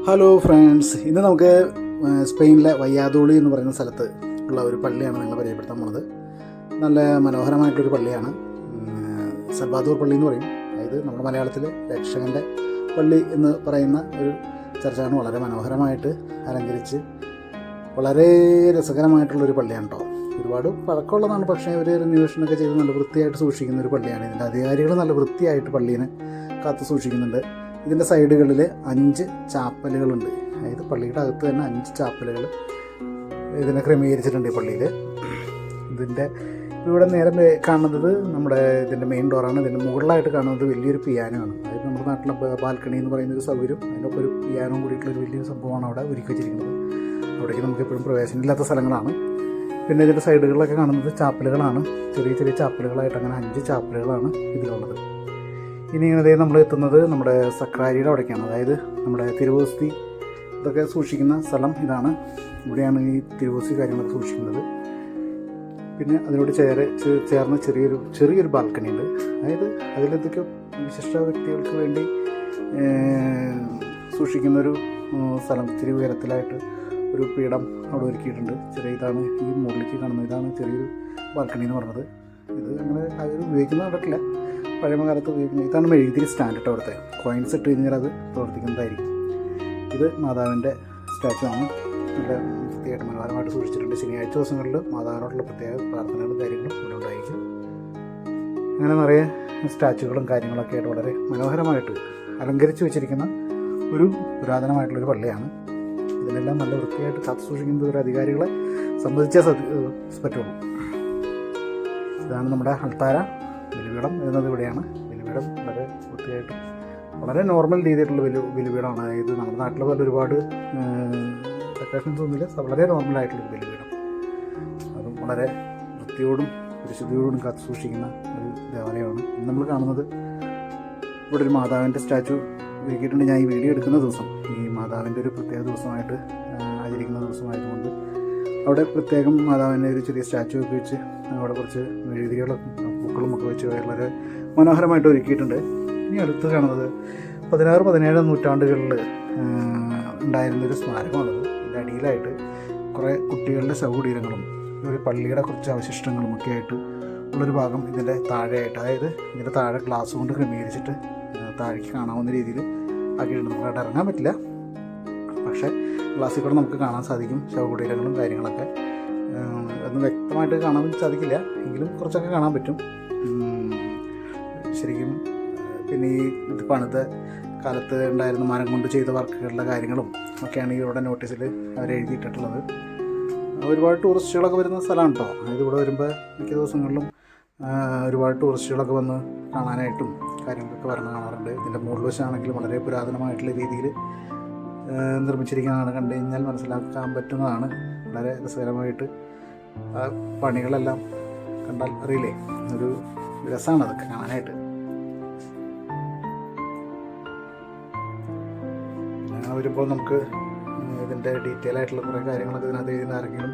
Hello friends, ഇന്ന് നമുക്ക് സ്പെയിനിലെ വയ്യാദോളി എന്ന് പറയുന്ന സ്ഥലത്ത് ഉള്ള ഒരു പള്ളിയാണ് നിങ്ങൾ പരിചയപ്പെടുത്താൻ പോണത്. നല്ല മനോഹരമായിട്ടൊരു പള്ളിയാണ്. സൽവാദോർ പള്ളി എന്ന് പറയും. അതായത് നമ്മുടെ മലയാളത്തിൽ രക്ഷകൻ്റെ പള്ളി എന്ന് പറയുന്ന ഒരു ചർച്ചാണ്. വളരെ മനോഹരമായിട്ട് അലങ്കരിച്ച് വളരെ രസകരമായിട്ടുള്ളൊരു പള്ളിയാണ് കേട്ടോ. ഒരുപാട് പഴക്കമുള്ളതാണ്, പക്ഷേ ഒരു റിനോവേഷനൊക്കെ ചെയ്ത് നല്ല വൃത്തിയായിട്ട് സൂക്ഷിക്കുന്ന ഒരു പള്ളിയാണ്. ഇതിൻ്റെ അധികാരികൾ നല്ല വൃത്തിയായിട്ട് പള്ളീനെ കാത്തു സൂക്ഷിക്കുന്നുണ്ട്. ഇതിൻ്റെ സൈഡുകളിൽ 5 ചാപ്പലുകളുണ്ട്. അതായത് പള്ളിയുടെ അകത്ത് തന്നെ 5 ചാപ്പലുകൾ ഇതിനെ ക്രമീകരിച്ചിട്ടുണ്ട് ഈ പള്ളിയിൽ. ഇതിൻ്റെ ഇവിടെ നേരെ കാണുന്നത് നമ്മുടെ ഇതിൻ്റെ മെയിൻ ഡോറാണ്. ഇതിൻ്റെ മുകളിലായിട്ട് കാണുന്നത് വലിയൊരു പിയാനോ ആണ്. അതായത് നമ്മുടെ നാട്ടിലെ ബാൽക്കണി എന്ന് പറയുന്നൊരു സൗകര്യം, അതിനൊപ്പം ഒരു പിയാനോ കൂടിയിട്ടുള്ളൊരു വലിയൊരു സംഭവമാണ് അവിടെ ഒരുക്കി വെച്ചിരിക്കുന്നത്. അവിടേക്ക് നമുക്ക് എപ്പോഴും പ്രവേശനമില്ലാത്ത സ്ഥലങ്ങളാണ്. പിന്നെ ഇതിൻ്റെ സൈഡുകളിലൊക്കെ കാണുന്നത് ചാപ്പലുകളാണ്. ചെറിയ ചെറിയ ചാപ്പലുകളായിട്ട് അങ്ങനെ 5 ചാപ്പലുകളാണ് ഇതിലുള്ളത്. ഇനി ഇങ്ങനെ നമ്മൾ എത്തുന്നത് നമ്മുടെ സക്രാരിയുടെ അവിടേക്കാണ്. അതായത് നമ്മുടെ തിരുവോസ്തി ഇതൊക്കെ സൂക്ഷിക്കുന്ന സ്ഥലം ഇതാണ്. ഇവിടെയാണ് ഈ തിരുവോസ്തി കാര്യങ്ങളൊക്കെ സൂക്ഷിക്കുന്നത്. പിന്നെ അതിനോട് ചേർന്ന് ചെറിയൊരു ബാൽക്കണി ഉണ്ട്. അതായത് അതിലെന്തൊക്കെ വിശിഷ്ട വ്യക്തികൾക്ക് വേണ്ടി സൂക്ഷിക്കുന്നൊരു സ്ഥലം. ഇത്തിരി ഉയരത്തിലായിട്ട് ഒരു പീഠം അവിടെ ഒരുക്കിയിട്ടുണ്ട്. ഇതാണ് ഈ മുകളിലേക്ക് കാണുന്നത്. ഇതാണ് ചെറിയൊരു ബാൽക്കണി എന്ന് പറഞ്ഞത്. ഇത് അങ്ങനെ അവർ ഉപയോഗിക്കുന്നത് കണ്ടിട്ടില്ല, പഴയ കാലത്ത് ഉപയോഗിക്കുന്നത്. ഇതാണ് മെഴുകുതിരി സ്റ്റാൻഡ് കേട്ടോ. അവിടുത്തെ കോയിൻസ് ഇട്ട് കഴിഞ്ഞാൽ അത് പ്രവർത്തിക്കുന്നതായിരിക്കും. ഇത് മാതാവിൻ്റെ സ്റ്റാച്ചു ആണ്. നല്ല വൃത്തിയായിട്ട് മനോഹരമായിട്ട് സൂക്ഷിച്ചിട്ടുണ്ട്. ശനിയാഴ്ച ദിവസങ്ങളിൽ മാതാവിനോടുള്ള പ്രത്യേക പ്രാർത്ഥനകളും കാര്യങ്ങളും ഇവിടെ ഉണ്ടായിരിക്കും. അങ്ങനെ നിറയെ സ്റ്റാച്ചുകളും കാര്യങ്ങളൊക്കെ ആയിട്ട് വളരെ മനോഹരമായിട്ട് അലങ്കരിച്ച് വെച്ചിരിക്കുന്ന ഒരു പുരാതനമായിട്ടുള്ളൊരു പള്ളിയാണ്. ഇതിനെല്ലാം നല്ല വൃത്തിയായിട്ട് കാത്തു സൂക്ഷിക്കുന്നത് ഒരു അധികാരികളെ സംബന്ധിച്ചേ പറ്റുള്ളൂ. ഇതാണ് നമ്മുടെ അൾത്താര. ബലിപീഠം വരുന്നത് ഇവിടെയാണ്. ബലിപീഠം വളരെ വൃത്തിയായിട്ട് വളരെ നോർമൽ രീതിയിലുള്ള ബലിപീഠമാണ്. അതായത് നമ്മുടെ നാട്ടിലെ പോലെ ഒരുപാട് ഡെക്കറേഷൻസ് ഒന്നുമില്ല. വളരെ നോർമലായിട്ടുള്ളൊരു ബലിപീഠം. അതും വളരെ വൃത്തിയോടും പരിശുദ്ധിയോടും കാത്തു സൂക്ഷിക്കുന്ന ഒരു ദേവാലയമാണ്. ഇന്ന് നമ്മൾ കാണുന്നത് ഇവിടെ ഒരു മാതാവിൻ്റെ സ്റ്റാച്ചു ഒരുക്കിയിട്ടുണ്ട്. ഞാൻ ഈ വീഡിയോ എടുക്കുന്ന ദിവസം ഈ മാതാവിൻ്റെ ഒരു പ്രത്യേക ദിവസമായിട്ട് ആചരിക്കുന്ന ദിവസമായതുകൊണ്ട് അവിടെ പ്രത്യേകം മാതാവിൻ്റെ ഒരു ചെറിയ സ്റ്റാച്ചു ഒക്കെ വെച്ച് അവിടെ കുറച്ച് മെഴുകുതിരികളും പൂക്കളും ഒക്കെ വെച്ച് വളരെ മനോഹരമായിട്ട് ഒരുക്കിയിട്ടുണ്ട്. ഇനി അടുത്ത് കാണുന്നത് 16-17 നൂറ്റാണ്ടുകളിൽ ഉണ്ടായിരുന്നൊരു സ്മാരകമാണത്. അതിൻ്റെ അടിയിലായിട്ട് കുറേ കുട്ടികളുടെ ശവകുടീരങ്ങളും ഒരു പള്ളിയുടെ കുറച്ച് അവശിഷ്ടങ്ങളും ഒക്കെ ആയിട്ട് ഉള്ളൊരു ഭാഗം ഇതിൻ്റെ താഴെയായിട്ട്, അതായത് ഇതിൻ്റെ താഴെ ഗ്ലാസ് കൊണ്ട് ക്രമീകരിച്ചിട്ട് താഴേക്ക് കാണാവുന്ന രീതിയിൽ ആക്കിയിട്ടുണ്ട്. നമുക്കവിടെ ഇറങ്ങാൻ പറ്റില്ല, പക്ഷേ ഗ്ലാസ്സിൽ കൂടെ നമുക്ക് കാണാൻ സാധിക്കും ശവകുടീരങ്ങളും കാര്യങ്ങളൊക്കെ. ഒന്നും വ്യക്തമായിട്ട് കാണാൻ സാധിക്കില്ല, എങ്കിലും കുറച്ചൊക്കെ കാണാൻ പറ്റും ശരിക്കും. പിന്നെ ഈ ഇത് പണിത കാലത്ത് ഉണ്ടായിരുന്ന മരം കൊണ്ട് ചെയ്ത വർക്കുകളുടെ കാര്യങ്ങളും ഒക്കെയാണ് ഇവിടെ നോട്ടീസിൽ അവർ എഴുതിയിട്ടിട്ടുള്ളത്. ഒരുപാട് ടൂറിസ്റ്റുകളൊക്കെ വരുന്ന സ്ഥലമാണ് കേട്ടോ. അതായത് ഇവിടെ വരുമ്പോൾ മിക്ക ദിവസങ്ങളിലും ഒരുപാട് ടൂറിസ്റ്റുകളൊക്കെ വന്ന് കാണാനായിട്ടും കാര്യങ്ങളൊക്കെ വരണം കാണാറുണ്ട്. ഇതിൻ്റെ മുകളിൽ വശമാണെങ്കിൽ വളരെ പുരാതനമായിട്ടുള്ള രീതിയിൽ നിർമ്മിച്ചിരിക്കുന്നതാണ്. കണ്ടു കഴിഞ്ഞാൽ മനസ്സിലാക്കാൻ പറ്റുന്നതാണ്. വളരെ രസകരമായിട്ട് ആ പണികളെല്ലാം കണ്ടാൽ അറിയില്ലേ, ഒരു രസമാണ് അതൊക്കെ കാണാനായിട്ട്. വരുമ്പോൾ നമുക്ക് ഇതിൻ്റെ ഡീറ്റെയിൽ ആയിട്ടുള്ള കുറേ കാര്യങ്ങളൊക്കെ ഇതിനകത്ത് എഴുതുന്ന ആരെങ്കിലും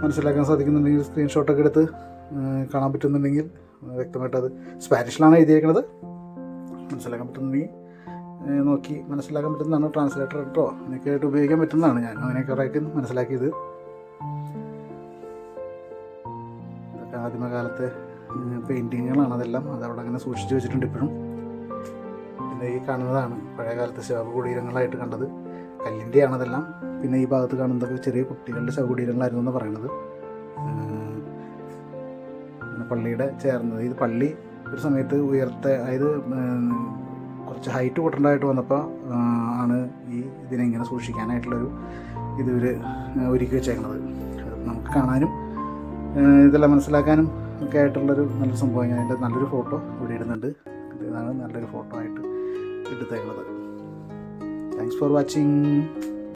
മനസ്സിലാക്കാൻ സാധിക്കുന്നുണ്ടെങ്കിൽ സ്ക്രീൻഷോട്ടൊക്കെ എടുത്ത് കാണാൻ പറ്റുന്നുണ്ടെങ്കിൽ വ്യക്തമായിട്ട്, അത് സ്പാനിഷിലാണ് എഴുതിയിരിക്കുന്നത്, മനസ്സിലാക്കാൻ പറ്റുന്നുണ്ടെങ്കിൽ നോക്കി മനസ്സിലാക്കാൻ പറ്റുന്നതാണ്. ട്രാൻസ്ലേറ്റർ കേട്ടോ എന്നൊക്കെ ആയിട്ട് ഉപയോഗിക്കാൻ പറ്റുന്നതാണ്. ഞാൻ അങ്ങനെയൊക്കെ കുറേയൊക്കെ മനസ്സിലാക്കിയത്. ഇതൊക്കെ ആദ്യമകാലത്തെ പെയിൻറ്റിങ്ങുകളാണ് അതെല്ലാം. അതവിടെ അങ്ങനെ സൂക്ഷിച്ച് വെച്ചിട്ടുണ്ട് ഇപ്പോഴും. പിന്നെ ഈ കാണുന്നതാണ് പഴയകാലത്തെ ശവകുടീരങ്ങളായിട്ട് കണ്ടത്. കല്ലിൻ്റെയാണ് അതെല്ലാം. പിന്നെ ഈ ഭാഗത്ത് കാണുന്നതൊക്കെ ചെറിയ കുട്ടികളുടെ ശവകുടീരങ്ങളായിരുന്നു എന്ന് പറയുന്നത്. പള്ളിയുടെ ചേർന്നത്, ഇത് പള്ളി ഒരു സമയത്ത് അതായത് കുറച്ച് ഹൈറ്റ് കൂട്ടേണ്ടതായിട്ട് വന്നപ്പോൾ ആണ് ഇതിനെങ്ങനെ സൂക്ഷിക്കാനായിട്ടുള്ളൊരു ഇവർ ഒരുക്കി വെച്ചേക്കുന്നത്. നമുക്ക് കാണാനും ഇതെല്ലാം മനസ്സിലാക്കാനും ഒക്കെ ആയിട്ടുള്ളൊരു നല്ലൊരു സംഭവം. ഞാൻ അതിൻ്റെ നല്ലൊരു ഫോട്ടോ ഇവിടെ ഇടുന്നുണ്ട്. ഇതാണ് നല്ലൊരു ഫോട്ടോ ആയിട്ട് എടുത്തേക്കുന്നത്. Thanks for watching.